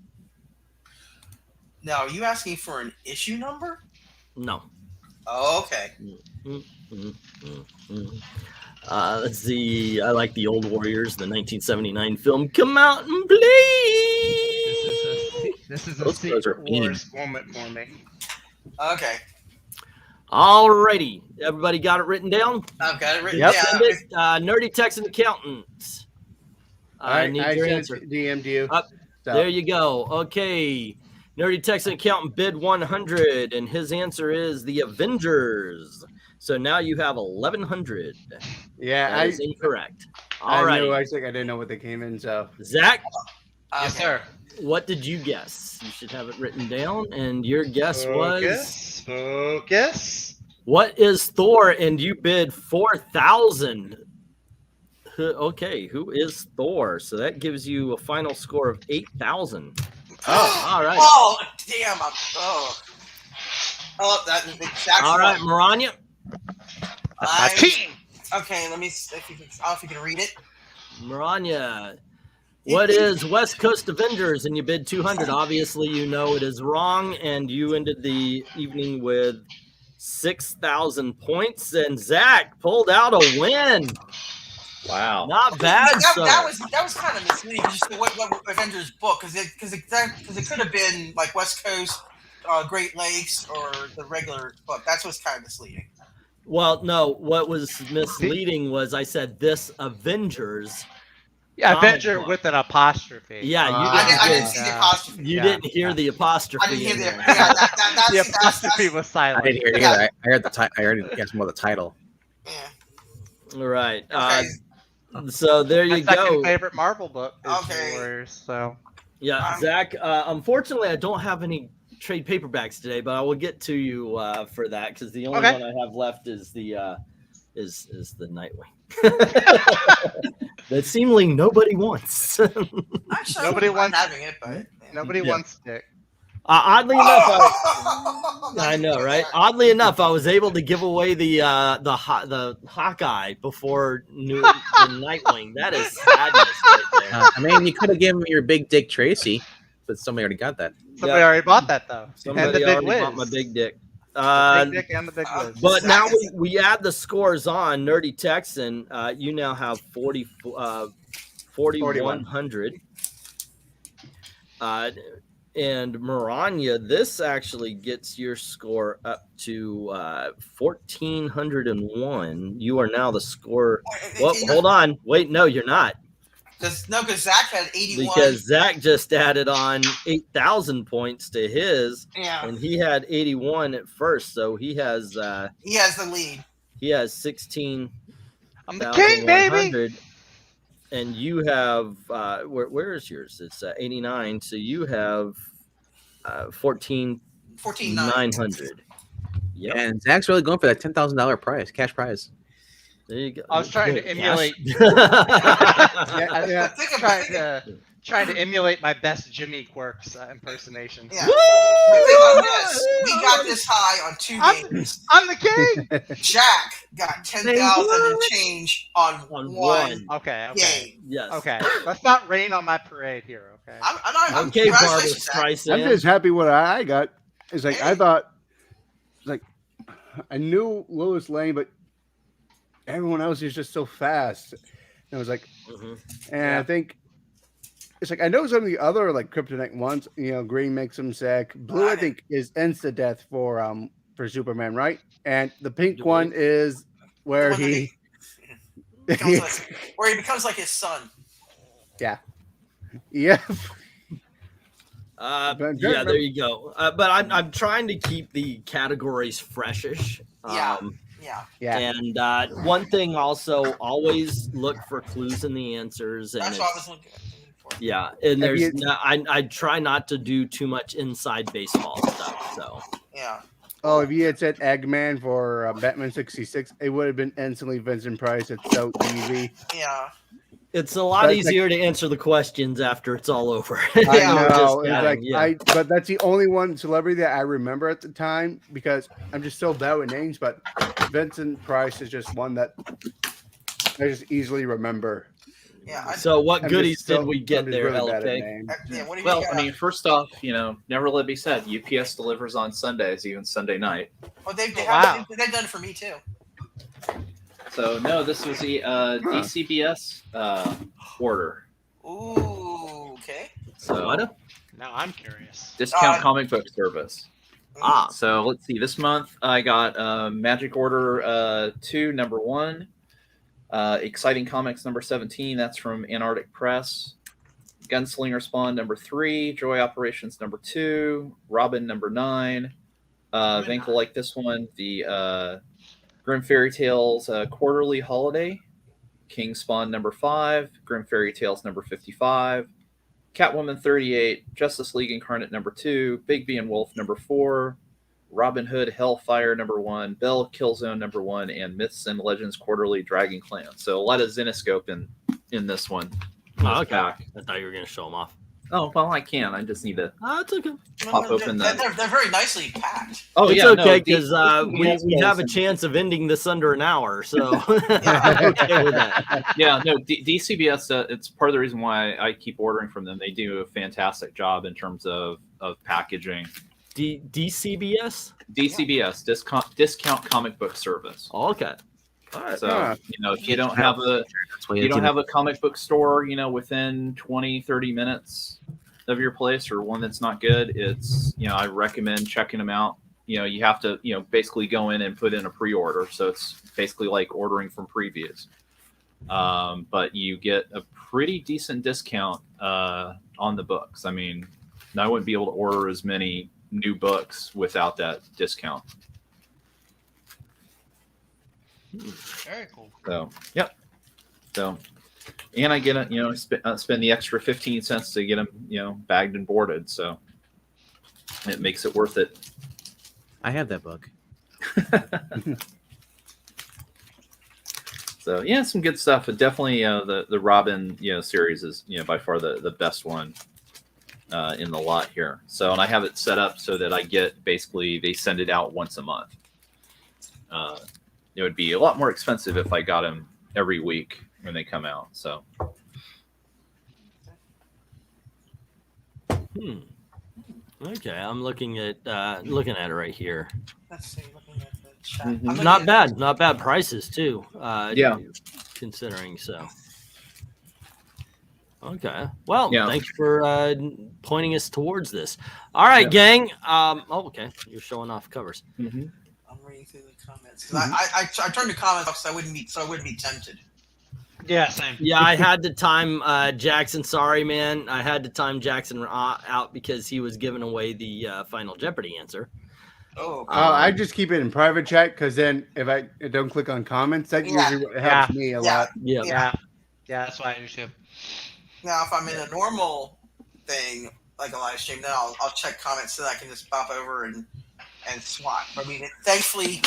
Now, are you asking for an issue number? No. Oh, okay. Let's see. I like the old Warriors, the 1979 film. Come out and play. This is a Those guys are Secret Wars moment for me. Okay. All righty. Everybody got it written down? I've got it written Yep. down. Send it. Nerdy Texan Accountant. I need your sent answer. DM'd you. Up. So, There you go. Okay. Nerdy Texan Accountant bid 100, and his answer is the Avengers. So now you have 1,100. yeah, That is incorrect. All I right. knew. I was like, I didn't know what they came in. So Zach, Yes, Okay. sir. what did you guess? You should have it written down. And your guess was, Focus. what is Thor? And you bid 4,000. Okay, who is Thor? So that gives you a final score of 8,000. Oh, all right. Oh, damn. That's All right, Maranya. Okay, let me see if you can read it. Maranya, what is West Coast Avengers? And you bid 200. Obviously, you know it is wrong, and you ended the evening with 6,000 points. And Zach pulled out a win. Wow. Not bad. That was kind of misleading. Just the what Avengers book, because it could have been like West Coast, Great Lakes, or the regular book. That's what's kind of misleading. Well, no, what was misleading was I said this Avengers. Yeah, comic Avenger book. with an apostrophe. Yeah, you I didn't didn't, see the apostrophe. you Yeah. didn't hear the apostrophe. I didn't hear in the there. that's The apostrophe was I silent. didn't hear it either. I heard the title. I already guessed more the title. Yeah. All right. Okay. So there My you second go. favorite Marvel book is Okay. Warriors. So Yeah, Zach. Unfortunately, I don't have any trade paperbacks today, but I will get to you for that because the only Okay. one I have left is the is the Nightwing. That seemingly nobody wants. Actually, Nobody I'm wants- having it, but nobody Yeah. wants Dick. Oddly enough, Oh! I know, right? Oddly enough, I was able to give away the Hawkeye before the Nightwing. That is sadness right there. I mean, you could have given me your big Dick Tracy, but somebody already got that. Somebody already bought that though. And Somebody the Big already Wiz. bought my big dick. Big Dick and the Big Wiz. But now we add the scores on. Nerdy Texan, you now have 4,100. And Maranya, this actually gets your score up to 1,401. You are now the score. Well, hold on. Wait, no, you're not. Because Zach had 81. Because Zach just added on 8,000 points to his, yeah, and he had 81 at first, so he has the lead. 16. I'm the king, baby. And you have where is yours? It's 89. So you have 14,900. Yep. And Zach's really going for that $10,000 prize, cash prize. There you go. I was trying to emulate. Yeah. Think about Trying to emulate my best Jimmy Quirks impersonation. Yeah. Think on this. We got this high on 2 games. I'm the king. Jack got 10,000 and change on On one Okay. game. Yes. Okay. Let's not rain on my parade here. Okay. I'm Okay, Barbara congratulations, Zach. I'm Streisand. just happy what I got. It's like I thought, like I knew Lois Lane, but everyone else is just so fast. And I was like, and I think it's like I know some of the other like kryptonite ones. You know, green makes them sick. Blue, I think, is insta death for Superman, right? And the pink one is where The one he where he becomes like his son. yeah. Yeah, But there you go. But I'm trying to keep the categories freshish. Yeah. Yeah. And one thing also, always look for clues in the answers. And That's what I was looking for. yeah, and Have you- I try not to do too much inside baseball stuff. So Yeah. Oh, if you had said Eggman for Batman 66, it would have been instantly Vincent Price. It's so easy. Yeah. it's a lot But, like- easier to answer the questions after it's all over. I Yeah. know. Just It's like yeah. but that's the only one celebrity that I remember at the time because I'm just so bad with names. But Vincent Price is just one that I just easily remember. Yeah. So what I'm goodies just so- did we I'm get just there, really bad at LK? names. Yeah, what do you Well, got? I mean, first off, never let it be said, UPS delivers on Sundays, even Sunday night. Oh, they've Wow. done it for me too. So no, this was the DCBS order. Ooh, okay. So Now I'm curious. discount comic book service. Ah, So let's see. This month I got Magic Order 2 number 1, Exciting Comics number 17. That's from Antarctic Press. Gunslinger Spawn number 3, Joy Operations number 2, Robin number 9. Venk will like this one. The Grim Fairy Tales Quarterly Holiday, King Spawn number 5, Grim Fairy Tales number 55. Catwoman 38, Justice League Incarnate number 2, Bigby and Wolf number 4, Robin Hood Hellfire number 1, Bell Killzone number 1, and Myths and Legends Quarterly Dragon Clan. So a lot of Zenoscope in this one. oh, okay. Pack. I thought you were gonna show them off. Oh well, I can. I just need to. Oh, it's okay. Pop open they're, the- they're very nicely packed. Oh it's yeah, okay no, because we have a DCBS chance of ending this under an hour, so I'm okay with that. Yeah, no, DCBS. It's part of the reason why I keep ordering from them. They do a fantastic job in terms of packaging. DCBS. DCBS, discount comic book service. Oh, okay. All right. So, if you don't have a comic book store, within 20, 30 minutes of your place, or one that's not good, it's, I recommend checking them out. You have to, basically go in and put in a pre-order. So it's basically like ordering from previews. But you get a pretty decent discount on the books. I mean, I wouldn't be able to order as many new books without that discount. Very cool. So, yep. So, and I get spend the extra 15 cents to get them, bagged and boarded. So it makes it worth it. I have that book. So yeah, some good stuff. But definitely, the Robin, series is, by far the best one in the lot here. So, and I have it set up so that I get basically they send it out once a month. It would be a lot more expensive if I got them every week when they come out. So. Okay, I'm looking at it right here. Let's see. Looking at the chat. Mhm. I'm Not looking bad, not bad prices too. Yeah. Considering so. Okay. Well, Yeah. thanks for pointing us towards this. All right, gang. Okay. You're showing off covers. Mm-hmm. I'm reading through the comments because I turned the comments off so I wouldn't be tempted. Yeah, same. Yeah, I had to time Jackson. Sorry, man. I had to time Jackson out because he was giving away the Final Jeopardy answer. Oh, I just keep it in private chat because then if I don't click on comments, that Yeah. usually helps me a lot. Yeah. Yeah, that's why I do too. now if I'm in a normal thing like a live stream, then I'll check comments so that I can just pop over and swap. I mean, thankfully,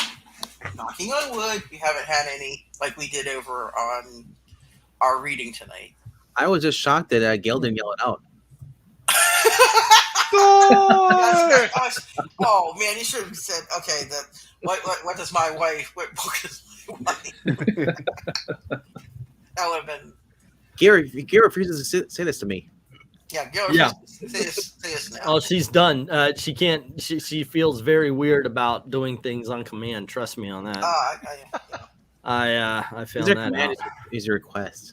knocking on wood, we haven't had any like we did over on our reading tonight. I was just shocked that Gail didn't yell it out. Oh man, you should have said, okay, what does my wife? What book is my wife? That would have been. Gary refuses to say this to me. Yeah, go. Yeah. Say this now. Oh, she's done. She can't. She feels very weird about doing things on command. Trust me on that. I found These are that command, out. these are requests.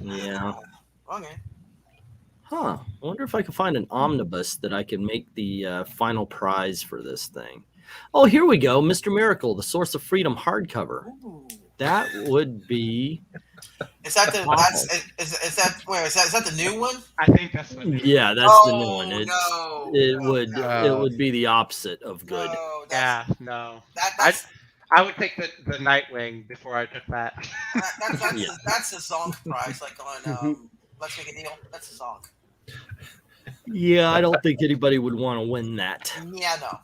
Yeah. Okay. Huh. I wonder if I can find an omnibus that I can make the final prize for this thing. Oh, here we go. Mr. Miracle, The Source of Freedom hardcover. Ooh. That would be. Is that the? Wow. Is that the new one? I think that's what. Yeah, that's the new one. No, It no, would. no, It would be the opposite of good. No, Yeah, no. That's I would take the Nightwing before I took that. Yeah. that's the Zonk prize, like on Let's Make a Deal. That's the Zonk. Yeah, I don't think anybody would want to win that. Yeah, no.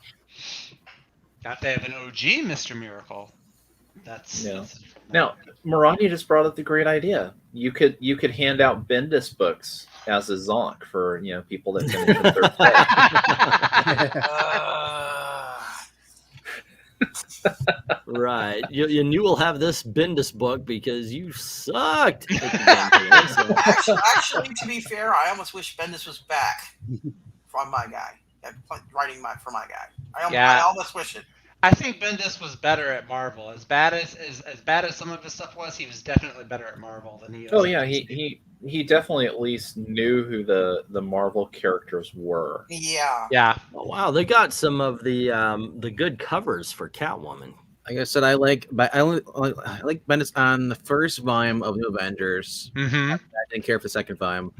Got to have an OG Mr. Miracle. That's Yeah. Now, Marani just brought up the great idea. You could hand out Bendis books as a zonk for people that finish in third place. Right. You will have this Bendis book because you sucked. At the game, so. Actually, to be fair, I almost wish Bendis was back from my guy. Writing for my guy. I almost wish it. I think Bendis was better at Marvel. As bad as some of his stuff was, he was definitely better at Marvel than he was. Oh yeah, he definitely at least knew who the Marvel characters were. Yeah. Yeah. Oh, wow, they got some of the good covers for Catwoman. Like I said, I like Bendis on the first volume of New Avengers. Mm-hmm. I didn't care for the second volume.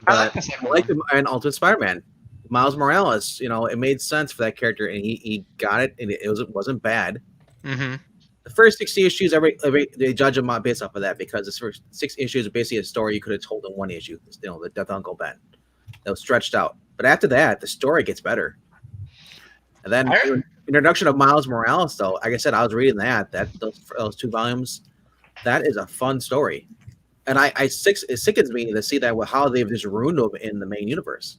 I like But the second I like one. him in Ultimate Spider-Man. Miles Morales, it made sense for that character, and he got it, and it wasn't bad. Mm-hmm. The first 60 issues, they judge him based off of that because the first 6 issues are basically a story you could have told in one issue. The Death of Uncle Ben, that was stretched out. But after that, the story gets better. And then the introduction of Miles Morales, though, like I said, I was reading those 2 volumes. That is a fun story, and it sickens me to see that how they've just ruined him in the main universe.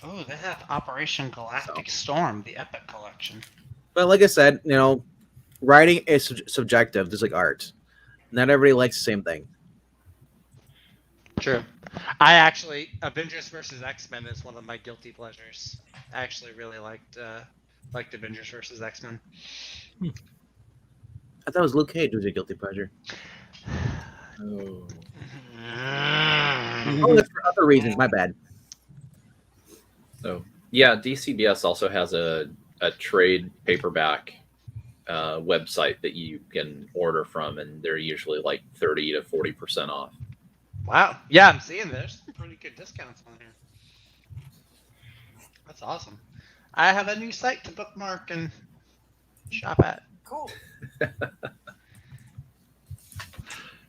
Oh, they have Operation Galactic Storm, the Epic Collection. But like I said, writing is subjective, just like art. Not everybody likes the same thing. True. I actually, Avengers versus X-Men is one of my guilty pleasures. I actually really liked Avengers versus X-Men. I thought it was Luke Cage who was a guilty pleasure. Oh. Oh, that's for other reasons. My bad. So yeah, DCBS also has a trade paperback website that you can order from, and they're usually like 30 to 40% off. Wow. Yeah, I'm seeing there's some pretty good discounts on here. That's awesome. I have a new site to bookmark and shop at. Cool.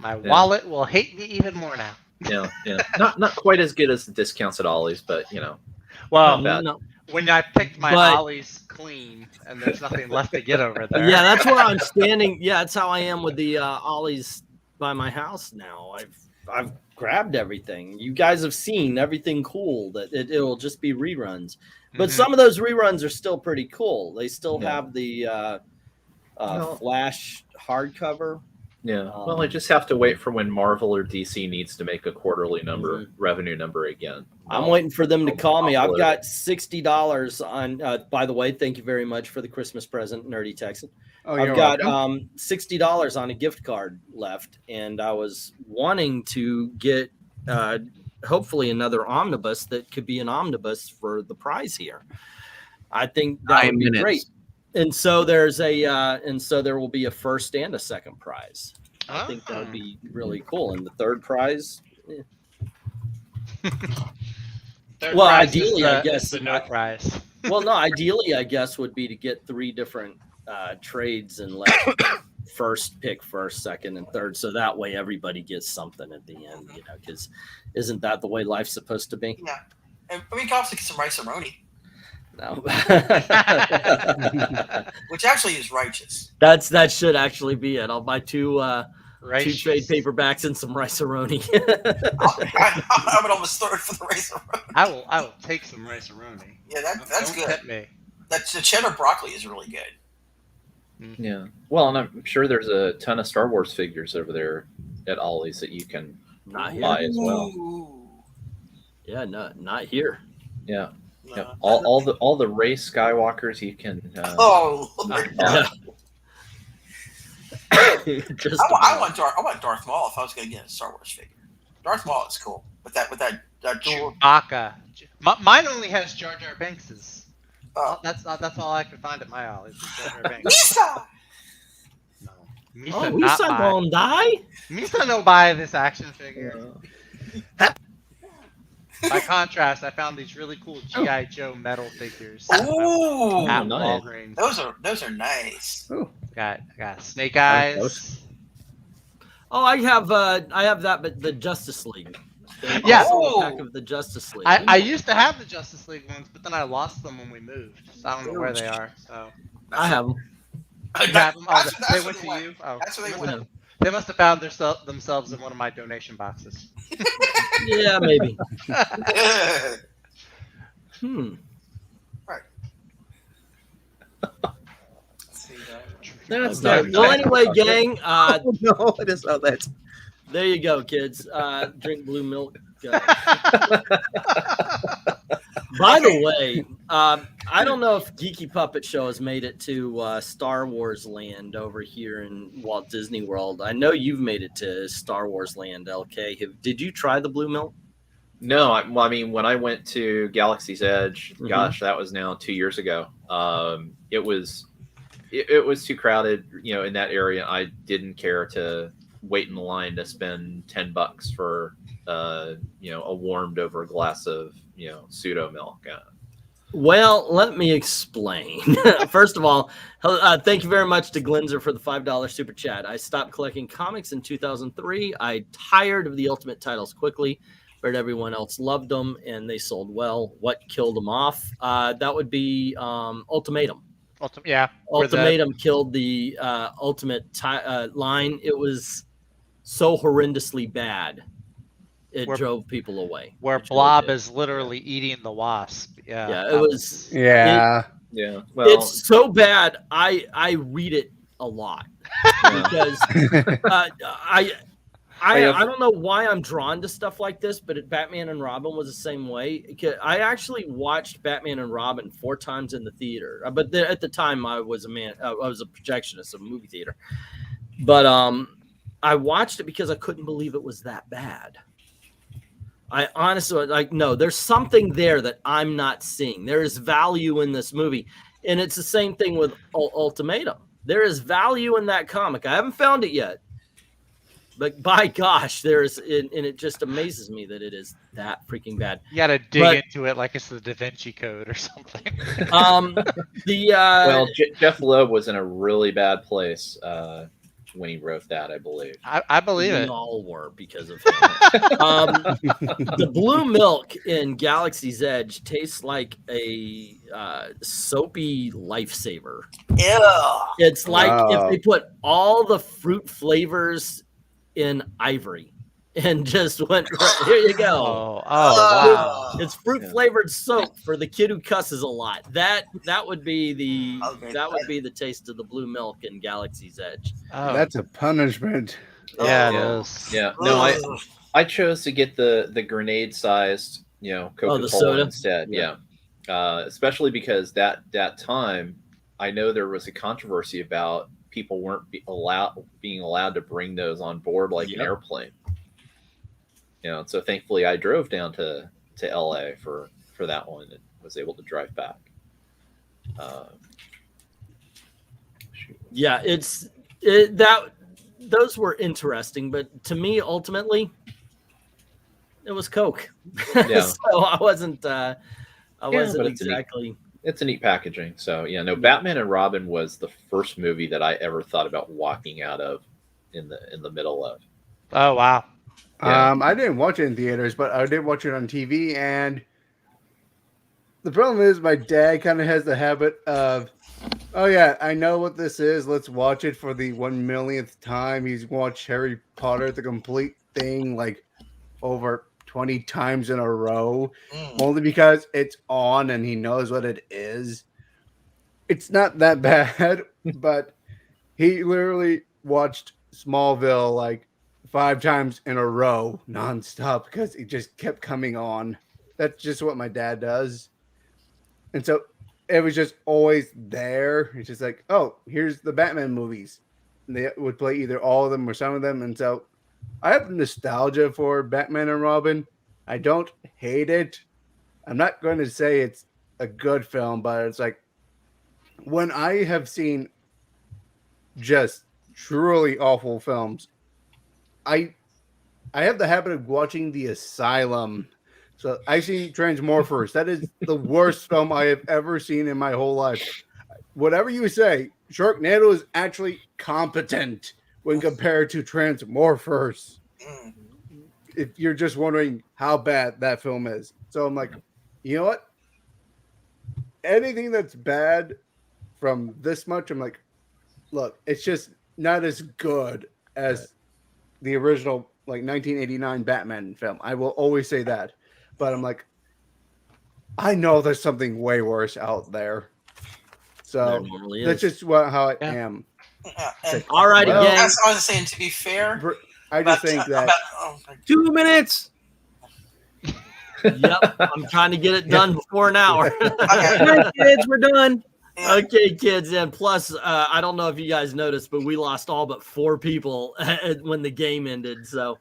My wallet will hate me even more now. Yeah. Not quite as good as the discounts at Ollie's, but you know. Well, Not bad. No. when I picked my But- Ollie's clean and there's nothing left to get over there. Yeah, that's where I'm standing. Yeah, that's how I am with the Ollie's by my house now. I've grabbed everything. You guys have seen everything cool. That it'll just be reruns. But Mhm. some of those reruns are still pretty cool. They still Yeah. have the Well- Flash hardcover. Yeah. Well, I just have to wait for when Marvel or DC needs to make a quarterly number, revenue number again. I'm waiting for them to call me. I've Upload got it. $60 on. By the way, thank you very much for the Christmas present, Nerdy Texan. Oh, I've you're got welcome. $60 on a gift card left, and I was wanting to get hopefully another omnibus that could be an omnibus for the prize here. I think that would be great. And so there's and so there will be a first and a second prize. I think that would be really cool. And the third prize, Third well, prize ideally, is I guess- is the no prize. well, no, ideally, I guess would be to get 3 different trades and let first pick first, second, and third, so that way everybody gets something at the end. You know, because isn't that the way life's supposed to be? Yeah. And we can also get some rice-a-roni, No, which actually is righteous. that should actually be it. I'll buy 2 trade Righteous. paperbacks and some rice-a-roni. I would almost throw it for the rice-a-roni. I will take some rice-a-roni. Yeah, that's Don't good. tempt me. That's the cheddar broccoli is really good. Yeah. Well, and I'm sure there's a ton of Star Wars figures over there at Ollie's that you can Not here. buy as well. Ooh. Yeah, no, not here. Yeah. No. Yeah. All the Rey Skywalkers you can. Oh, buy. Just I want Darth Maul if I was going to get a Star Wars figure. Darth Maul is cool with that dual. Chewbacca. Mine only has Jar Jar Banks's. Oh. That's all I could find at my Ollie's. is Jar Jar Banks. Misa. No. Oh, Misa we not said buy. don't die. Misa no buy this action figure. By contrast, I found these really cool G.I. Joe metal figures Ooh, at nice. Walgreens. those are nice. I got Snake Eyes. those. Oh, I have that, but the Justice League. They Yeah. also have a pack of the Justice League. I used to have the Justice League ones, but then I lost them when we moved. So I don't know where they are. So I have them. you have them? Oh, That's they where went they to went. you. Oh, That's where they they went. must have- they must have found themselves in one of my donation boxes. Yeah, maybe. Yeah. Hmm. See that? That's Okay. not Well, anyway, gang. Oh, no, I just saw that. There you go, kids. Drink blue milk. By the way, I don't know if Geeky Puppet Show has made it to Star Wars Land over here in Walt Disney World. I know you've made it to Star Wars Land, LK. Did you try the blue milk? No, I mean, when I went to Galaxy's Edge, Mhm. gosh, that was now 2 years ago. It was too crowded, in that area. I didn't care to wait in the line to spend $10 for, a warmed over glass of, pseudo milk. Well, let me explain. First of all, thank you very much to Glenzer for the $5 super chat. I stopped collecting comics in 2003. I tired of the Ultimate titles quickly, but everyone else loved them and they sold well. What killed them off? That would be Ultimatum. Yeah. Ultimatum killed the Ultimate line. It was so horrendously bad. It Where- drove people away. Where It really Blob did. is literally eating the wasp. Yeah. Yeah, it that was. Yeah. Yeah. Well, It's so bad. I read it a lot yeah. because I don't know why I'm drawn to stuff like this, but Batman and Robin was the same way. I actually watched Batman and Robin 4 times in the theater, but at the time I was a projectionist of a movie theater, But I watched it because I couldn't believe it was that bad. I honestly, like, no, there's something there that I'm not seeing. There is value in this movie. And it's the same thing with Ultimatum. There is value in that comic. I haven't found it yet. But by gosh, and it just amazes me that it is that freaking bad. You gotta dig into it like it's the Da Vinci Code or something. Well, Jeff Loeb was in a really bad place when he wrote that, I believe. I believe We it. all were because of him. The blue milk in Galaxy's Edge tastes like a soapy lifesaver. Ew. It's like Wow. if they put all the fruit flavors in ivory and just went, here you go. Oh wow. It's fruit flavored soap for the kid who cusses a lot. That would be the taste of the blue milk in Galaxy's Edge. Oh, That's a punishment. yeah, it Yeah. is. Yeah. No, I chose to get the grenade sized, Coca-Cola soda? instead. Yeah. Especially because that time, I know there was a controversy about people weren't being allowed to bring those on board like an airplane. So thankfully I drove down to LA for that one and was able to drive back. Yeah, those were interesting, but to me, ultimately, it was Coke. Yeah. So I wasn't but it's exactly. It's a neat packaging. So Batman and Robin was the first movie that I ever thought about walking out of in the middle of. Oh wow. Yeah. I didn't watch it in theaters, but I did watch it on TV. And the problem is, my dad kind of has the habit of, oh yeah, I know what this is. Let's watch it for the 1,000,000th time. He's watched Harry Potter, the complete thing, like over 20 times in a row, only because it's on and he knows what it is. It's not that bad, but he literally watched Smallville like 5 times in a row nonstop because it just kept coming on. That's just what my dad does. And so it was just always there. It's just like, oh, here's the Batman movies. And they would play either all of them or some of them. And so I have nostalgia for Batman and Robin. I don't hate it. I'm not going to say it's a good film, but it's like when I have seen just truly awful films, I have the habit of watching The Asylum. So I've seen Transmorphers. That is the worst film I have ever seen in my whole life. Whatever you say, Sharknado is actually competent when compared to Transmorphers. If you're just wondering how bad that film is. So I'm like, you know what? Anything that's bad from this much, I'm like, look, it's just not as good as the original, like 1989 Batman film. I will always say that. But I'm like, I know there's something way worse out there. So There normally that's is. just how I am. Yeah, and All righty, Well, gang. that's what I was saying. To be fair, I just think that 2 minutes. Yep, I'm trying to get it done before an hour. Hi, kids, we're done. Okay, kids, and plus, I don't know if you guys noticed, but we lost all but 4 people when the game ended. So,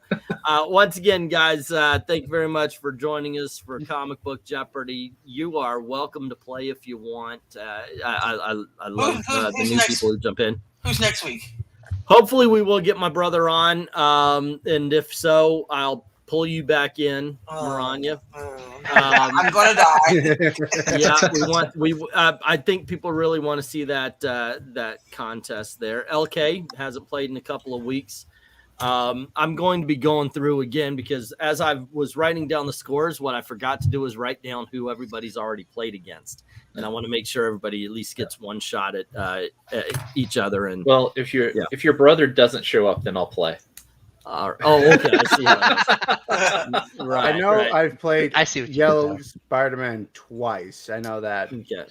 once again, guys, thank you very much for joining us for Comic Book Jeopardy. You are welcome to play if you want. I love the who's new next? people who jump in. who's next week? Hopefully, we will get my brother on, and if so, I'll pull you back in, Maranya. I'm gonna die. Yeah, I think people really want to see that contest there. LK hasn't played in a couple of weeks. I'm going to be going through again because as I was writing down the scores, what I forgot to do is write down who everybody's already played against, and I want to make sure everybody at least gets one shot at each other. And Well, if your brother doesn't show up, then I'll play. okay, I see how it is. Right, I know right. I've played I see what you Yellow did Spider-Man twice. I know that. Okay.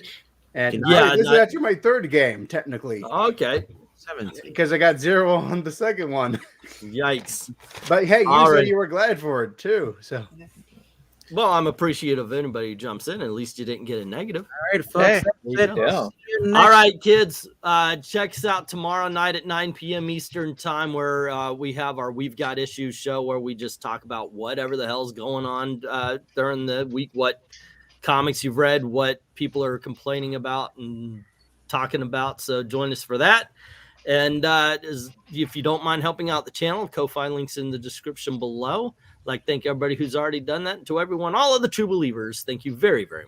And Yeah, this is not- actually my 3rd game, technically, Okay. 17. because I got 0 on the second one. Yikes. But hey, you All said right. you were glad for it too. So Well, I'm appreciative of anybody who jumps in. At least you didn't get a negative. All right, folks. Hey. That's it. Yeah. See you next All right, kids. Check us out tomorrow night at 9 p.m. Eastern time, where we have our We've Got Issues show, where we just talk about whatever the hell's going on during the week, what comics you've read, what people are complaining about and talking about. So join us for that. And if you don't mind helping out the channel, Ko-Fi links in the description below. Like, thank everybody who's already done that. And to everyone, all of the true believers, thank you very, very much.